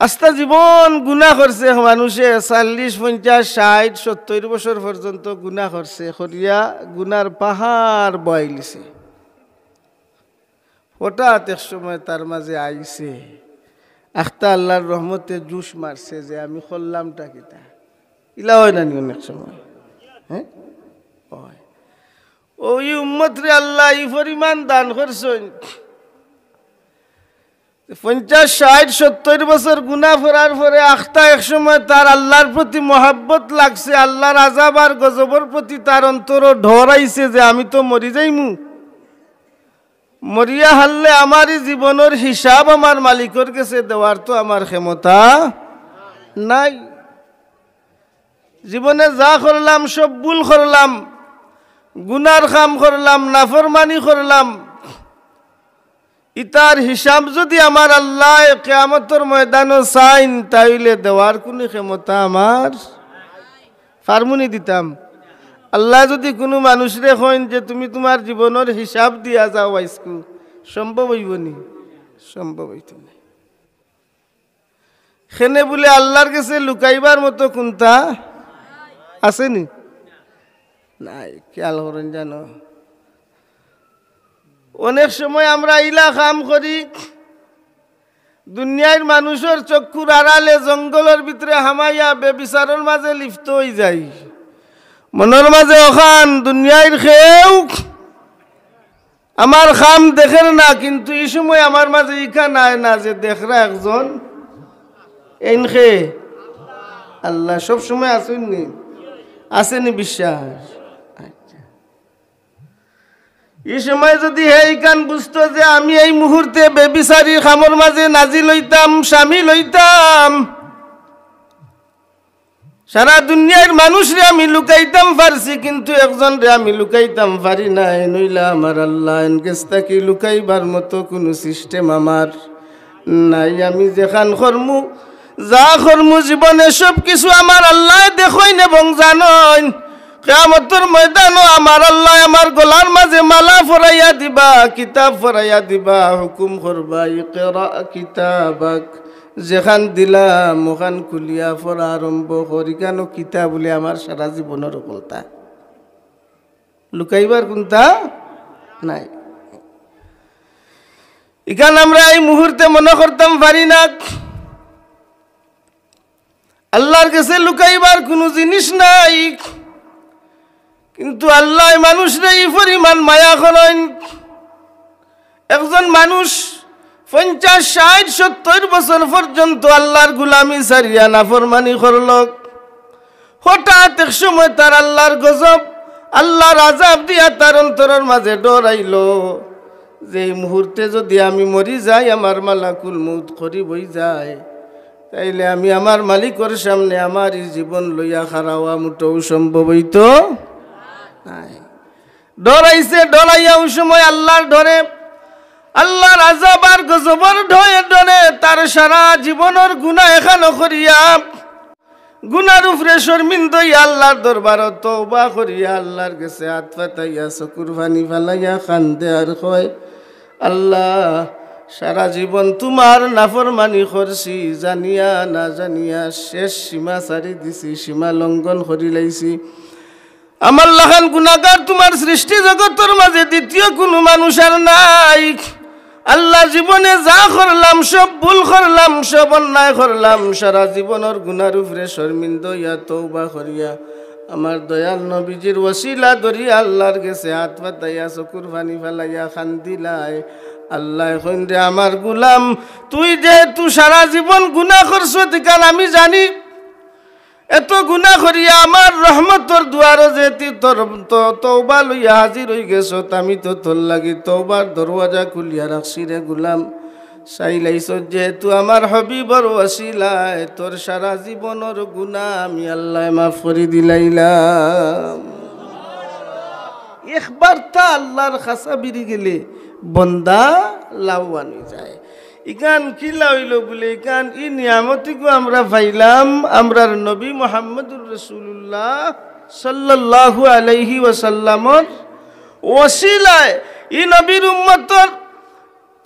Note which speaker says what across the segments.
Speaker 1: আস্তা জীবন গুনাহ করছে মানুষে 40, 50, 60, 70 বছর পর্যন্ত গুনাহ করছে, করিয়া গুনার পাহাড় বয়াইলিছে। হঠাৎ এক সময় তার মাঝে আইছে আখতা আল্লাহর রহমতে জুস মারছে যে আমি করলামটা কিতা। ইলা হয় না অনেক সময়, হ্যাঁ ওই উম্মত রে আল্লাহ এই পরিমাণ দান করছেন, 50, 60, 70 বছর গুনাহ করার পরে আখতা এক সময় তার আল্লাহর প্রতি মহাব্বত লাগছে, আল্লাহর আযাব আর গজবের প্রতি তার অন্তর ঢরাইছে যে আমি তো মরি যাইমু, মরিয়া হারলে আমারই জীবনের হিসাব আমার মালিকের কাছে দেওয়ার তো আমার ক্ষমতা নাই। জীবনে যা করলাম সব ভুল করলাম, গুনার কাম করলাম, নাফরমানি করলাম, ইতার হিসাব যদি আমার আল্লাহ কিয়ামতের ময়দানে চাইন তাইলে দেওয়ার কোনো ক্ষমতা আমার ফার্মুনি দিতাম। আল্লাহ যদি কোনো মানুষরে কইন যে তুমি তোমার জীবনের হিসাব দিয়া যাও আইসকু, সম্ভব হইব নি? সম্ভব হইত না। সেনে বলে আল্লাহর কাছে লুকাইবার মতো কোনটা আসেনি? নাই। খেয়াল করেন জানো, অনেক সময় আমরা ইলা কাম করি, দুনিয়ার মানুষের চক্ষুর আড়ালে জঙ্গলের ভিতরে হামাইয়া বেবিচারের মাঝে লিপ্ত হয়ে যাই, মনের মাঝে ওখান দুনিয়ার খেউ আমার খাম দেখেন না, কিন্তু এই সময় আমার মাঝে ইখা নাই না যে দেখরা একজন এনখে আল্লাহ সব সময় আসেননি, আসেনি বিশ্বাস। এই সময় যদি এই কান বুঝতো যে আমি এই মুহূর্তে বেবিচারি খামর মাঝে নাজি লইতাম, স্বামী লইতাম, সারা দুনিয়ার মানুষরে আমি লুকাইতাম পারছি, কিন্তু একজন রে আমি লুকাইতাম পারি নাই, নইলা আমার আল্লাহ এনকেস্তাকে লুকাইবার মতো কোনো সিস্টেম আমার নাই। আমি যেখান কর্মু যা কর্মু জীবনে সব কিছু আমার আল্লাহ দেখইন এবং জানইন। কিয়ামতের ময়দানও আমার আল্লাহ আমার গলার মাঝে মালা পরাইয়া দিবা, কিতাব পরাইয়া দিবা, হুকুম করবা ইকরা কিতাবাক, যেখান দিলাম ওখান খুলিয়া পড়া আরম্ভ করি। কেন কিতাব বলে আমার সারা জীবনের কোনটা লুকাইবার কোনটা নাই। এখান আমরা এই মুহূর্তে মনে করতাম পারি না আল্লাহর কাছে লুকাইবার কোনো জিনিস নাই, কিন্তু আল্লাহ মানুষরা এই পরিমাণ মায়া করেন। একজন মানুষ 50, 60, 70 বছর পর্যন্ত আল্লাহর গুলামি সারিয়া নাফরমানি করল, হঠাৎ এক সময় তার আল্লাহর গজব, আল্লাহর আযাব দিয়া তার অন্তরের মাঝে ডর আইল যে এই মুহূর্তে যদি আমি মরি যাই, আমার মালাকুল মউত করিবই যায়, তাইলে আমি আমার মালিকের সামনে আমার এই জীবন লইয়া খারাওয়া মোটেও সম্ভব হইত নাই। ডরাইছে, ডরাইয়া ওই সময় আল্লাহর ডরে, আল্লাহর আযাব আর গজবের ভয়ে ডরে তার সারা জীবনের গুনাহ এখানো করিয়া, গুনার উপরে শর্মিন্দা হইয়া আল্লাহর দরবারে তওবা করিয়া আল্লাহর কাছে হাত পাতাইয়া চকুর পানি ফেলাইয়া কান্দে আর কয়, আল্লাহ সারা জীবন তোমার নাফরমানি করছি, জানিয়া না জানিয়া শেষ সীমা ছাড়ি দিছি, সীমা লঙ্ঘন করি লাইছি। আমার লাখান গুনাহগার তোমার সৃষ্টি জগতের মাঝে দ্বিতীয় কোনো মানুষ আর নাই। আল্লাহ জীবনে যা করলাম সব ভুল করলাম, সব অন্যায় করলাম, সারা জীবনের গুনার উপরে শর্মিন্দা হইয়া তওবা করিয়া আমার দয়াল নবীজির ওসিলা ধরিয়া আল্লাহর কাছে হাত পাতাইয়া চকুর পানি ফেলাইয়া কান্দিলাই। আল্লাহ কইন রে আমার গুলাম, তুই যেহেতু সারা জীবন গুনাহ করছ, কারণ আমি জানি এত গুনাহ করিয়া আমার রহমতর দুয়ারও যেহেতু তোর তওবা লইয়া হাজির হয়ে গেছ, আমি তো তোর লাগি তওবার দরওয়াজা খুলিয়া রাখছি রে গুলাম। চাইলাইছ যেহেতু আমার হবিবর ওসিলায় তোর সারা জীবনের গুনাহ আমি আল্লাহ মাফ করে দিলাইলাম। একবার তা আল্লাহর খাসা বিরি গেলে বন্দা লাভবান হয়ে যায়। ইকান কি লাইল বলে ইকান ই নিয়ামতিকু আমরা পাইলাম আমরার নবী মুহাম্মদুর রাসূলুল্লাহ সাল্লাল্লাহু আলাইহি ওয়াসাল্লামর ওসিলায় ই নবীর উম্মতর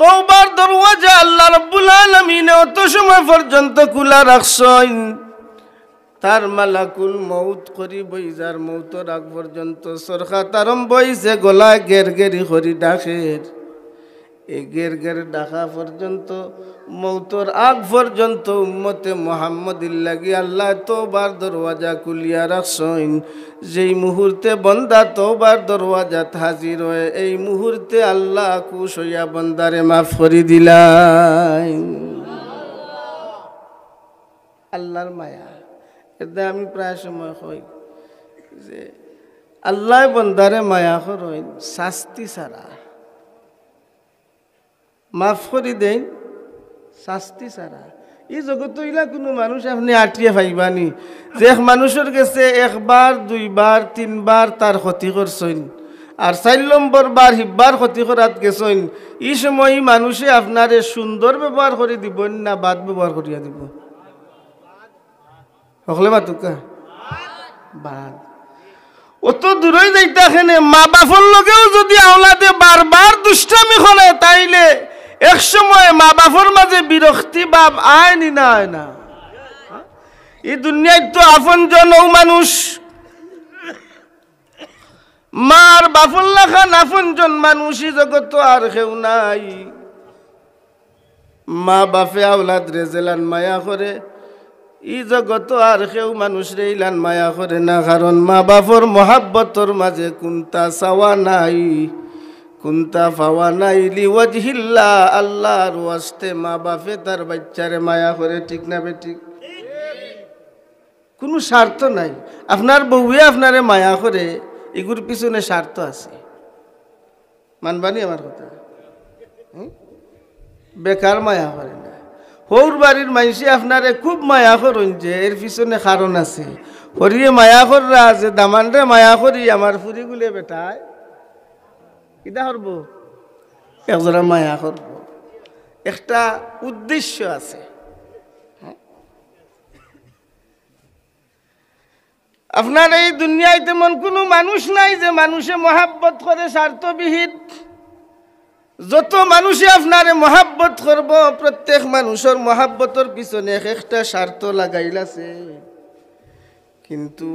Speaker 1: তওবার দরওয়াজা আল্লাহ রাব্বুল আলামিন অত সময় পর্যন্ত খোলা রাখছইন তার মালাকুল মৌত করি বইজার মৌতর আগ পর্যন্ত সরকার আরম্ভ হইছে গলা গের গেরি করি ডাকের এই গের গের ডাকা পর্যন্ত মৌতর আগ পর্যন্ত উম্মতে মুহাম্মদির লাগি আল্লাহ তওবার দরওয়াজা খুলিয়া রাখছইন যেই মুহূর্তে বান্দা তওবার দরওয়াজাত হাজির হয় এই মুহূর্তে আল্লাহ খুশ হইয়া বান্দারে মাফ করে দিলাই আল্লাহর মায়া এটা আমি প্রায় সময় কই যে আল্লাহ বান্দারে মায়া করেন শাস্তি ছাড়া মাফ করে দেন শাস্তি ছাড়া এই জগৎ ইলা কোনো মানুষ আপনি আটরিয়ে পাইবানি যে এক মানুষের কাছে একবার দুইবার তিনবার তার ক্ষতি করছেন আর 4 নম্বর বার হিব্বার ক্ষতি করাত গেছেন এই সময় মানুষে আপনারে সুন্দর ব্যবহার করে দিবেন না বাদ ব্যবহার করিয়া দিব সকলে মাতুকা বাদ অত দূরে যাইতাখানে মা বাপর লগেও যদি আওলাদে বারবার দুষ্টামি করে তাইলে এক সময় মা বাপর মাঝে বিরক্তি ভাব আয়নি না আয় না এই দুনিয়ায় তো আপনজনও মানুষ মার বাপর লাখান আপনজন মানুষই জগৎ আর কেউ নাই মা বাপে আওলাদ রেজেলান মায়া করে ই জগত আর কেউ মানুষ রে ইলান মায়া করে না কারণ মা বাপর মহাব্বতর মাঝে কোনটা চাওয়া নাই কোনটা পাওয়া নাই লিওয়াজহিল্লাহ আল্লাহর ওয়াস্তে মা বাপে তার বাচ্চারে মায়া করে ঠিক না বেঠিক কোনো স্বার্থ নাই আপনার বউয়ে আপনারে মায়া করে এগুর পিছনে স্বার্থ আছে মানবানি আমার কথা বেকার মায়া করে না হৌর বাড়ির মানুষে আপনারে খুব মায়া করেন যে এর পিছনে কারণ আছে হরিয়ে মায়া কররা যে দামানরে মায়া করি আমার ফুরিগুলে বেটায় কিটা করব একজোড়া মায়া করব একটা উদ্দেশ্য আছে আপনার এই দুনিয়ায় তেমন কোনো মানুষ নাই যে মানুষে মহাব্বত করে স্বার্থবিহীন যত মানুষে আপনারে মহাব্বত করব প্রত্যেক মানুষের মহাব্বতের পিছনে একটা স্বার্থ লাগাইলাছে কিন্তু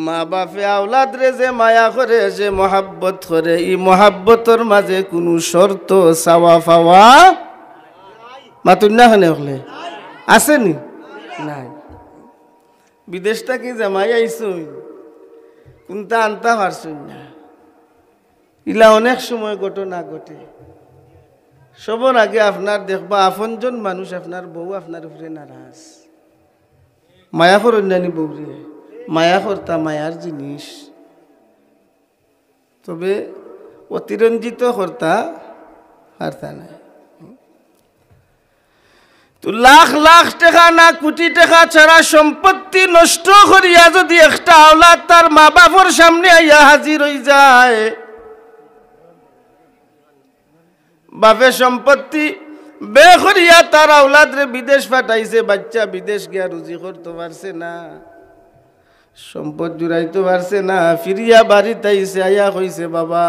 Speaker 1: মা বাপে আওলাদ রে যে মায়া করে যে মহাব্বত করে এই মহাব্বতের মাঝে কোনো শর্ত চাওয়া পাওয়া মাতুন না হলে হলে আসেনি নাই বিদেশটা কি জামাই আইসুন কোনটা আনতা পারছুন না ইলা অনেক সময় ঘটনা ঘটে সবার আগে আপনার দেখবা আপনজন মানুষ আপনার বউ আপনার উপরে নারাজ মায়া করেন জানি বউরে মায়া করতা মায়ার জিনিস তবে অতিরঞ্জিত করতা পারতা নাই তো লাখ লাখ টাকা না কোটি টাকা ছাড়া সম্পত্তি নষ্ট করিয়া যদি একটা আওলাদ তার মা বাপর সামনে আইয়া হাজির হয়ে যায় বাপে সম্পত্তি বে করিয়া তার আওলাদ রে বিদেশ পাঠাইছে বাচ্চা বিদেশ গিয়া রুজি করতে পারছে না সম্পদ জুড়াইতে পারছে না ফিরিয়া বাড়িতে আইসে আইয়া কইছে বাবা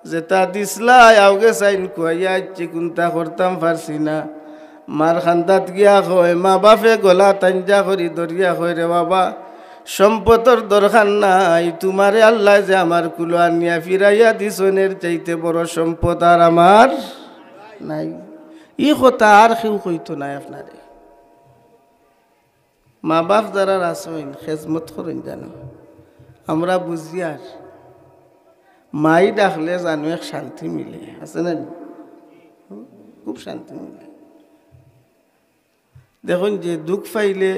Speaker 1: যেটা দিসলা আউগে সাইন কুয়াইয়া চিকুনতা করতাম পারছি না মার খান্দাত গিয়া কয় মা বাপে গলা তাঞ্জা করি দরিয়া কয় রে বাবা সম্পদর দরকার নাই তোমারে আল্লাহ যে আমার কুলো আনিয়া ফিরাইয়া দিছনের চাইতে বড় সম্পদ আর আমার নাই ই কথা আর কেউ কইতো নাই আপনারে মা বাপ যারা আসেন খেজমত করেন জানো আমরা বুঝি আর মাই ডাকলে জানো এক শান্তি মিলে আছে না খুব শান্তি মিলে দেখুন যে দুঃখ পাইলে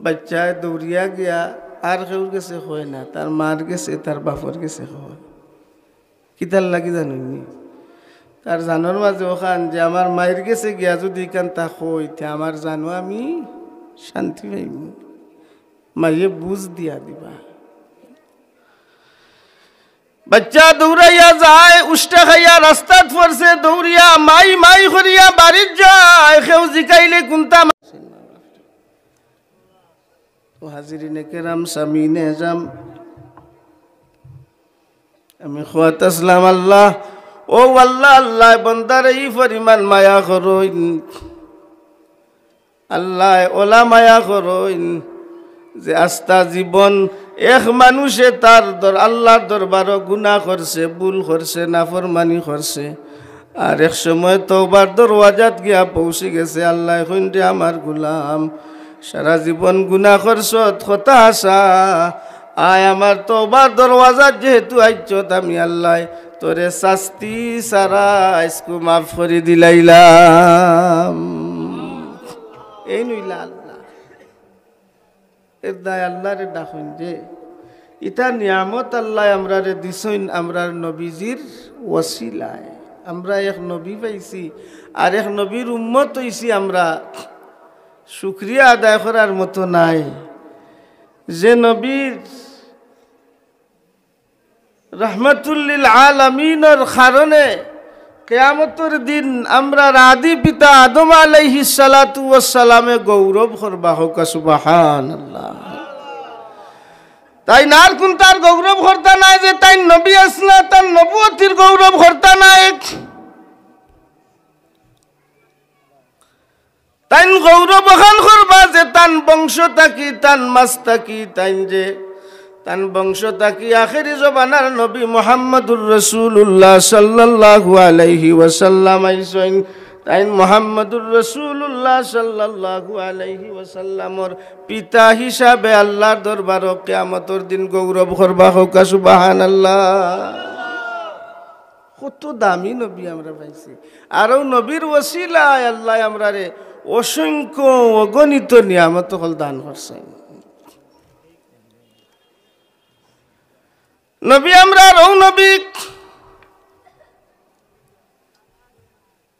Speaker 1: বাচ্চা দৌড়িয়া গিয়া আর কেউর গেছে হয় না তার মার গেছে তার বাপর গেছে হয় কিতার লাগি জানুনি তার জানোর মাঝে ওখান যে আমার মায়ের গেছে গিয়া যদি কান তা হইতে আমার জানো আমি শান্তি পাইব মাইয়ে বুঝ দিয়া দিবা বাচ্চা দৌড়াইয়া যায় উষ্টা খাইয়া রাস্তাত পড়ছে দৌড়িয়া মাই মাই করিয়া বাড়ির যায় কেউ জিকাইলে কোনটা হাজিরিনে কেরাম সামিনে যাম আমি খোয়াত আসলাম আল্লাহ ও আল্লাহ আল্লাহ বন্দার এই পরিমাণ মায়া করইন আল্লাহ ওলা মায়া করইন যে আস্থা জীবন এক মানুষে তার আল্লাহর দরবারও গুনাহ করছে, ভুল করছে, নাফরমানি করছে, আর এক সময় তওবার দরওয়াজাত গিয়া পৌঁছে গেছে। আল্লাহ কইনতে আমার গোলাম সারা জীবন গুনাহ করছত, কথা আসা আয় আমার তওবার দরওয়াজাত যেহেতু আইছত, আমি আল্লাহ তোরে শাস্তি সারা আজকু মাফ করে দিলাইলাম। এই নইলা আল্লাহ এর দায় আল্লাহরে ডাকুন যে ইটা নিয়ামত আল্লাহ আমরারে দিছইন আমরার নবীজির ওসিলায়। আমরা এক নবী পাইছি আর এক নবীর উম্মত হইছি, আমরা শুকরিয়া আদায় করার মতো নাই। যে নবীর রহমতুল্লিল আলামিনের কারণে কিয়ামতের দিন আমরা আদি পিতা আদম আলাইহিস সালাতু ওয়াস সালামে গৌরব করবা হোক সুবহানাল্লাহ। তাই নার কোন তার গৌরব করতা নাই যে তাই নবী আসলা তার নবুয়তির গৌরব করতা নাই, তাই গৌরব ওখান করবা যে তান বংশ থাকি তান মাস থাকি তাই যে তান বংশ থাকি আখেরি জবানার নবী মুহাম্মদুর রাসূলুল্লাহ সাল্লাল্লাহু আলাইহি ওয়াসাল্লাম আইসেন। তাই মুহাম্মদুর রাসূলুল্লাহ সাল্লাল্লাহু আলাইহি ওয়াসাল্লামর পিতা হিসাবে আল্লাহর দরবারে কিয়ামতের দিন গৌরব করবা হোক সুবহানাল্লাহ। কত দামি নবী আমরা পাইছি, আর ও নবীর ওসিলায় আল্লাহ আমরারে অসংখ্য অগণিত নিয়ামত হল দান করছেন। নবী আমরা ও নবী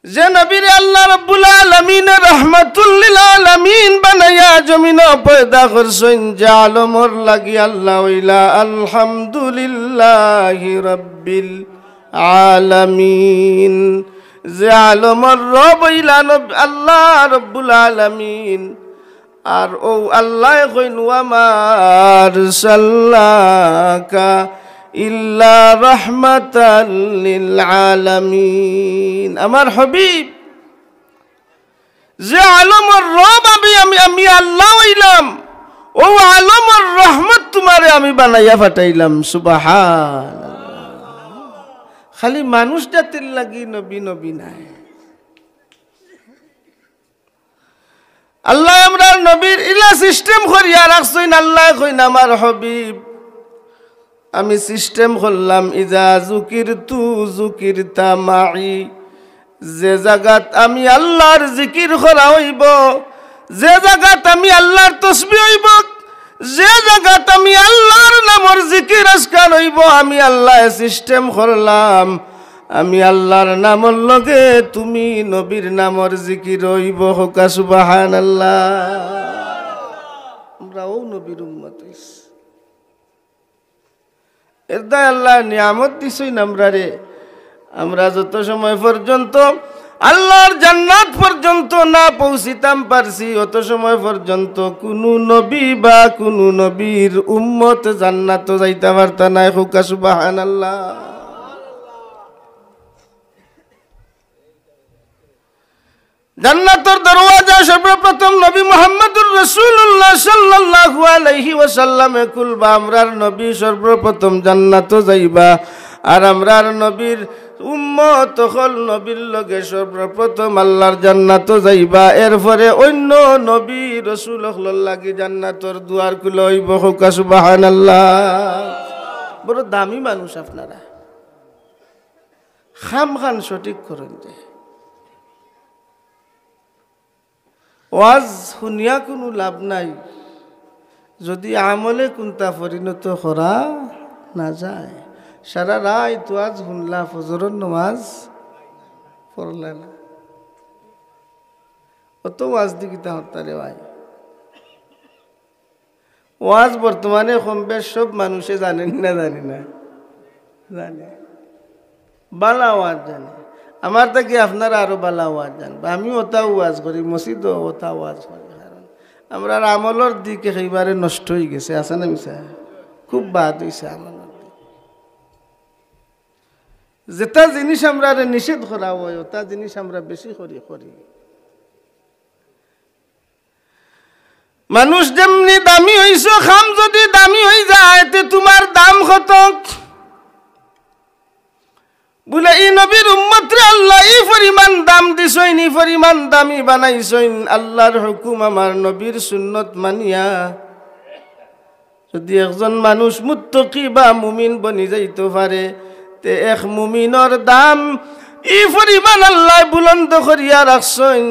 Speaker 1: যে নবীর আল্লাহ রাব্বুল আলামিন রাহমাতুল লিল আলামিন বানায়া জমিন পয়দা করছেন, যে আলমর লাগি আল্লাহ ওইলা আলহামদুলিল্লাহি রাব্বিল আলামিন। যে আলমর রব ওইলা আল্লাহ রাব্বুল আলামিন, আর ও আল্লাহ কইন ওয়া মা আরসালনাকা ইল্লা রাহমাতাল লিল আলামিন। আমার হাবিব যে আলমর রব আমি আল্লাহ হইলাম, ও আলমর রহমত তোমারে আমি বানাইয়া পাঠাইলাম সুবহানাল্লাহ। খালি মানুষ জাতির লাগি নবী নবী নাই, আল্লাহ আমরা নবীর ইলা সিস্টেম করিয়া রাখছেন। আল্লাহ কইন আমার হাবিব আমি সিস্টেম করলাম ইজা যুকিরতু যুকিরতা মাই। যে জায়গাত আমি আল্লাহর জিকির করা হইব, যে জায়গাত আমি আল্লাহর তসবিহ হইব, যে জায়গাত আমি আল্লাহর নামর জিকির আজকার হইব, আমি আল্লাহ সিস্টেম করলাম আমি আল্লাহর নামর লগে তুমি নবীর নামর জিকির হইব হোক সুবহানাল্লাহ। আমরা ও নবীর উম্মত হইছি, এর দায় আল্লাহ নিয়ামত দিছইন আমরা রে। আমরা যত সময় পর্যন্ত আল্লাহর জান্নাত পর্যন্ত না পৌঁছিতাম পারছি, অত সময় পর্যন্ত কোনো নবী বা কোনো নবীর উম্মত জান্নাত যাইতে পারতা নাই হোক সুবহানাল্লাহ। জান্নাতের দরওয়াজা সর্বপ্রথম নবী মুহাম্মদুর রাসূলুল্লাহ সাল্লাল্লাহু আলাইহি ওয়াসাল্লামে খুলবা। আমরার নবী সর্বপ্রথম জান্নাত যাইবা, আর আমরার নবীর উম্মত হল নবীর লগে সর্বপ্রথম আল্লাহর জান্নাত যাইবা। এরপরে অন্য নবী রাসূল হল লাগি জান্নাতের দুয়ার খুলে হইব হোক সুবহানাল্লাহ। বড় দামি মানুষ আপনারা, খাম খান সঠিক করেন যে ওয়াজ শুনিয়া কোনো লাভ নাই যদি আমলে কোনটা পরিণত করা না যায়। সারা রাত ওয়াজ শুনলা, ফজরের নামাজ পড়লা না, অত ওয়াজ দিকিতা হতারে ভাই। ওয়াজ বর্তমানে কম বেশ সব মানুষে জানেন না, জানি না জানে, বালা ওয়াজ জানে। আমার থেকে আপনারা আরো বালা ওয়াজ জানবে। আমি ওটা ওয়াজ করি, মসজিদও ওটা ওয়াজ করি, কারণ আমরা আমলের দিক একেবারে নষ্ট হয়ে গেছে। আছে না মিশা? খুব বাদ হয়েছে আমলের দিক। যেটা জিনিস আমরা নিষেধ করা হয় ওটা জিনিস আমরা বেশি করি। মানুষ যেমনি দামি হইছ, খাম যদি দামি হয়ে যায় তে তোমার দাম কত? বলে এই নবীর উম্মতরে আল্লাহ এই পরিমাণ দাম দিছইন, এই পরিমাণ দামি বানাইছইন। আল্লাহর হুকুম আমার নবীর সুন্নত মানিয়া যদি একজন মানুষ মুত্তকি বা মুমিন বনি যাইতে পারে, তে এক মুমিনের দাম এই পরিমাণ আল্লাহ বুলন্দ করিয়া রাখছইন।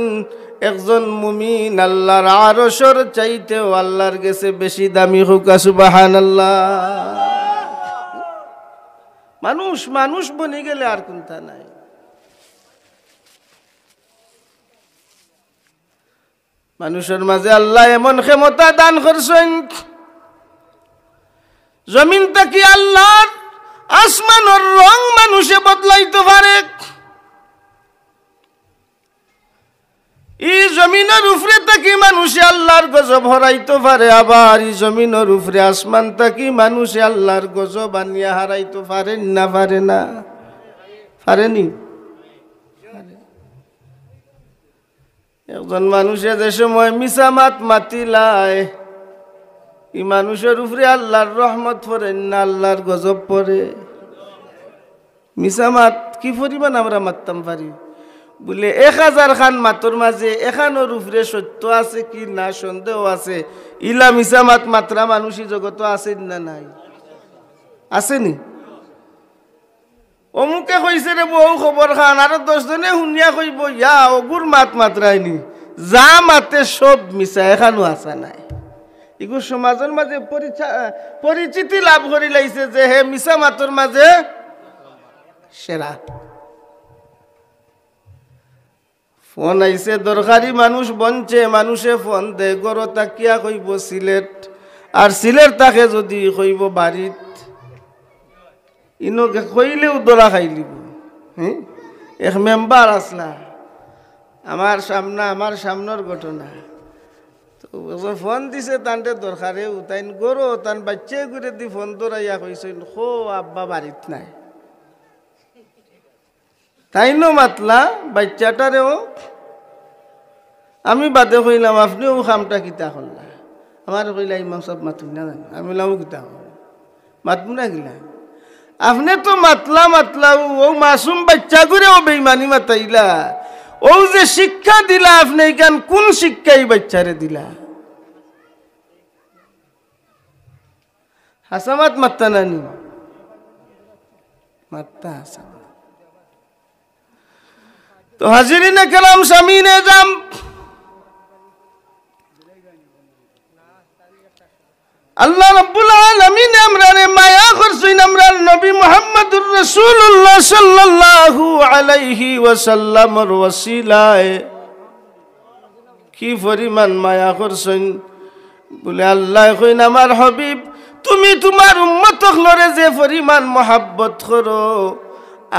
Speaker 1: একজন মুমিন আল্লাহর আরশের চাইতেও আল্লাহর কাছে বেশি দামি হোক। সুবহানাল্লাহ। মানুষ মানুষ বনি গেলে আর কোনটা নাই। মানুষের মাঝে আল্লাহ এমন ক্ষমতা দান করছেন, জমিন থেকে আল্লাহর আসমানের রং মানুষে বদলাইতে পারে। এই জমিনের উপরে থাকি মানুষে আল্লাহর গজব হরাইতে পারে, আবার এই জমিনের উপরে আসমান থাকি মানুষে আল্লাহর গজব আনিয়া হারাইতে পারে না? পারে না? পারেনি? একজন মানুষে যে সময় মিসামাত মাতিলায়, এই মানুষের উপরে আল্লাহর রহমত পড়ে না আল্লাহর গজব পড়ে? মিসামাত কি পরিমাণ আমরা মারতাম পারি? বলে 1000 খান মাতর মাঝে এখানোর উপরে সত্য আছে কি না সন্দেহ আছে। ইলা মিসামাত মাত্রা মানুষই জগত আছে না নাই? আসেনি? অমুকে কইছে রে বউ খবর খান, আর 10 জনে শুনিয়া কইব ইয়া অগুর মাত মাত্রাইনি, যা মাতে সব মিশা, এখানো আসা নাই। এগুলো সমাজের মাঝে পরিচিতি লাভ করি লাইছে যে হে মিশা মাতর মাঝে সেরা। ফোন আইছে দরকারি, মানুষ বঞ্চে, মানুষে ফোন দে গর তাকিয়া কইব সিলেট, আর সিলেট তাকে যদি কইব বাড়িত, ইনো কইলেও দরা খাইলিব। এক মেম্বার আসলা আমার সামনের ঘটনা, তো ফোন দিছে তানতে দরকারে তাইন গরো তান বাচ্চা করে দি ফোন দরাইয়া কইছেন খো আব্বা বাড়িত নাই। তাইনো মাতলা বাচ্চাটারেও, আমি বাদে কইলাম আপনিও খামটা কিতা করলা? আমার কইলা ইমাম সব মাতুন না, আমি বললাম কিতা মাতবো না গিলা? আপনি তো মাতলা ও মাসুম বাচ্চা করে ও বেইমানি মাতাইলা, ও যে শিক্ষা দিলা আপনি এখান কোন শিক্ষা এই বাচ্চারে দিলা? হাসামাত মাত্তা নানি মাত্তা হাসামাত। তো হাজিরিনে কেরাম, সামিনে জাম, আল্লাহ রাব্বুল আলামিন আমরারে মায়া করছেন আমরার নবী মুহাম্মদুর রাসূলুল্লাহ সাল্লাল্লাহু আলাইহি ওয়াসাল্লামের ওসিলায় কি পরিমাণ মায়া করছেন। বলে আল্লাহ কইন আমার হাবিব তুমি তোমার উম্মতক লরে যে পরিমাণ মহব্বত করো,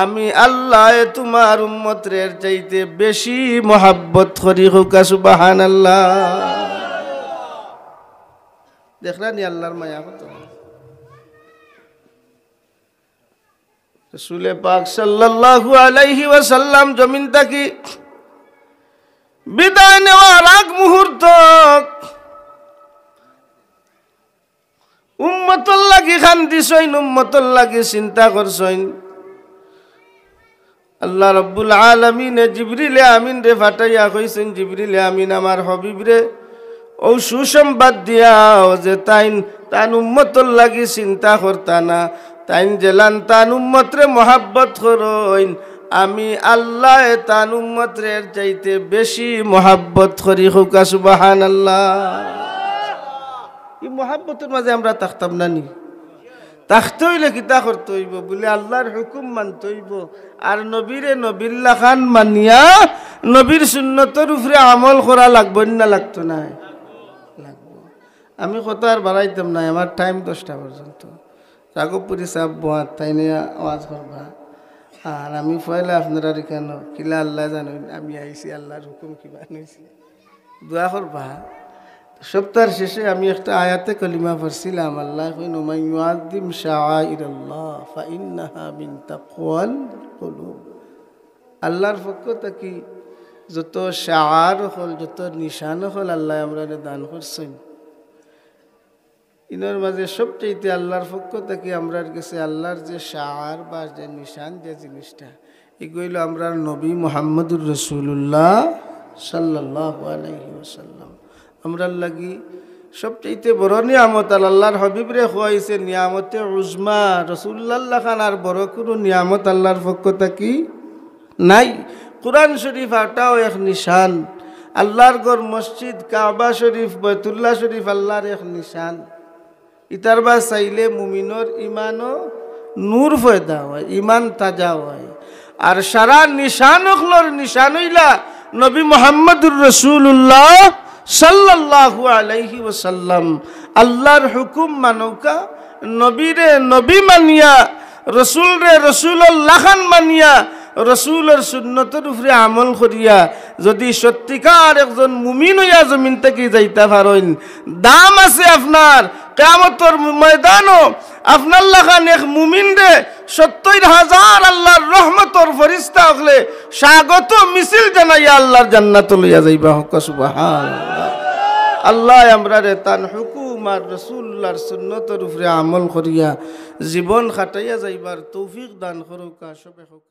Speaker 1: আমি আল্লাহ তোমার উম্মতের চাইতে বেশি মহব্বত করি। হোক সুবহানাল্লাহ। দেখলানি আল্লাহর মায়া কত। রাসূল পাক সাল্লাল্লাহু আলাইহি ওয়াসাল্লাম জমিন থেকে বিদায় নেওয়ার আগ মুহূর্ত উম্মতর লাগি কান্দিছেন, উম্মতর লাগি চিন্তা করছেন। আল্লাহ রাব্বুল আলামিন জিবরিল আমিন রে ফাটাইয়া কইছেন, জিবরিল আমিন আমার হাবিব রে ও সুসংবাদ দিয়াও যে তান উম্মতর লাগি চিন্তা করতা না, তাইন জেলান তান উম্মতরে মহাব্বত করইন, আমি আল্লাহ তান উম্মতরের চাইতে বেশি মহাব্বত করি। হোক সুবহানাল্লাহ। এই মহাব্বতের মাঝে আমরা থাকতাম না নি? থাকতে হইলে কিতা করতে হইব? বলে আল্লাহর হুকুম মানতে হইব, আর নবীরে নবিল্লা খান মানিয়া নবীর সুন্নতের উপরে আমল করা লাগবে না? লাগতো না? লাগবো। আমি কথা আর বাড়াইতাম না, আমার টাইম 10টা পর্যন্ত। রাঘবপুরি সাহেব বোয়ার তাই নিয়ে আওয়াজ করবা, আর আমি পয়লা আপনারা কেন কিলা আল্লাহ জানেন আমি আইছি, আল্লাহর হুকুম কিবা নইছি দোয়া করবা। সপ্তাহের শেষে আমি একটা আয়াতে কলিমা পড়ছিলাম, আল্লাহ কইন মান ইউআযিম শাআইরাল্লাহ ফাইন্নাহা মিন তাকওয়াল কুলুব। আল্লাহর পক্ষ থেকে যত শাআর হল যত নিশান হল আল্লাহ আমরা দান করছেন ইনার মাঝে সবচেয়ে আল্লাহর পক্ষ থেকে আমরার কাছে আল্লাহর যে শাআর বা যে নিশান যে জিনিসটা এগুলো আমরা নবী মুহাম্মদুর রাসূলুল্লাহ সাল্লাল্লাহু আলাইহি ওয়াসাল্লাম আমরার লাগি সবচেয়ে বড় নিয়ামত আল্লাহর হাবিব রে খোয়াইছে নিয়ামতে উজমা রাসূলুল্লাহ খান আর বড় কোনো নিয়ামত আল্লাহর পক্ষ থেকে নাই কুরআন শরীফ আটাও এক নিশান আল্লাহর ঘর মসজিদ কাবা শরীফ বাইতুল্লাহ শরীফ আল্লাহর এক নিশান ইতার বা চাইলে মুমিনর ইমানও নূর পয়দা হয় ইমান তাজা হয় আর সারা নিশান হলর নিশান হইলা নবী মুহাম্মদুর রাসূলুল্লাহ সাল্লাল্লাহু আলাইহি ওয়াসাল্লাম আল্লাহর হুকুম মানৌকা নবীরে নবী মানিয়া রসুল রে রসুল্লাহ খান মানিয়া রসুলের সুন্নতের উপরে আমল করিয়া যদি সত্যিকার একজন মুমিন হইয়া জমিন থেকে যাইতে পারেন দাম আছে আপনার কিয়ামতের ময়দানও আপনার লাগান এক মুমিন রে ৭০,০০০ আল্লাহর রহমতের ফেরেশতা হলে স্বাগত মিছিল জানাইয়া আল্লাহর জান্নাত লইয়া যাইবা হক সুবহানাল্লাহ আল্লাহ আমরা রে তান হুকুম আর রাসূলুল্লাহর সুন্নতের উপরে আমল করিয়া জীবন কাটাইয়া যাইবার তৌফিক দান করুক সবে হোক